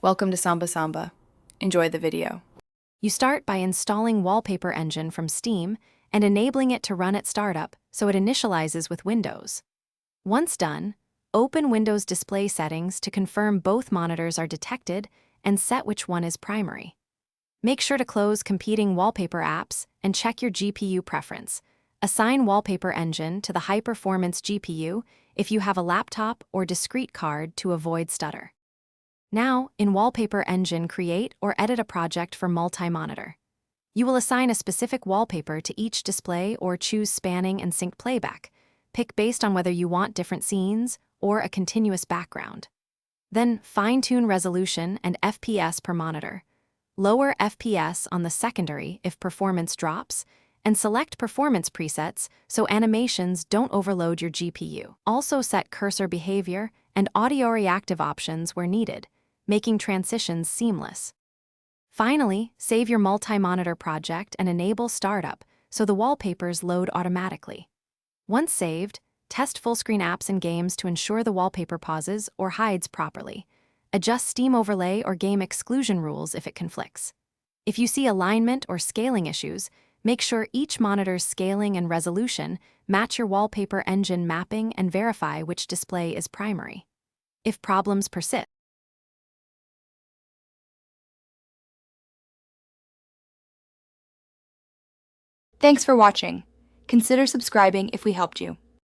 Welcome to Samba Samba. Enjoy the video. You start by installing Wallpaper Engine from Steam and enabling it to run at startup so it initializes with Windows. Once done, open Windows Display Settings to confirm both monitors are detected and set which one is primary. Make sure to close competing wallpaper apps and check your GPU preference. Assign Wallpaper Engine to the high-performance GPU if you have a laptop or discrete card to avoid stutter. Now, in Wallpaper Engine, create or edit a project for multi-monitor. You will assign a specific wallpaper to each display or choose spanning and sync playback. Pick based on whether you want different scenes or a continuous background. Then, fine-tune resolution and FPS per monitor. Lower FPS on the secondary if performance drops, and select performance presets so animations don't overload your GPU. Also set cursor behavior and audio reactive options where needed, making transitions seamless. Finally, save your multi-monitor project and enable startup so the wallpapers load automatically. Once saved, test full-screen apps and games to ensure the wallpaper pauses or hides properly. Adjust Steam overlay or game exclusion rules if it conflicts. If you see alignment or scaling issues, make sure each monitor's scaling and resolution match your Wallpaper Engine mapping and verify which display is primary. If problems persist, Thanks for watching. Consider subscribing if we helped you.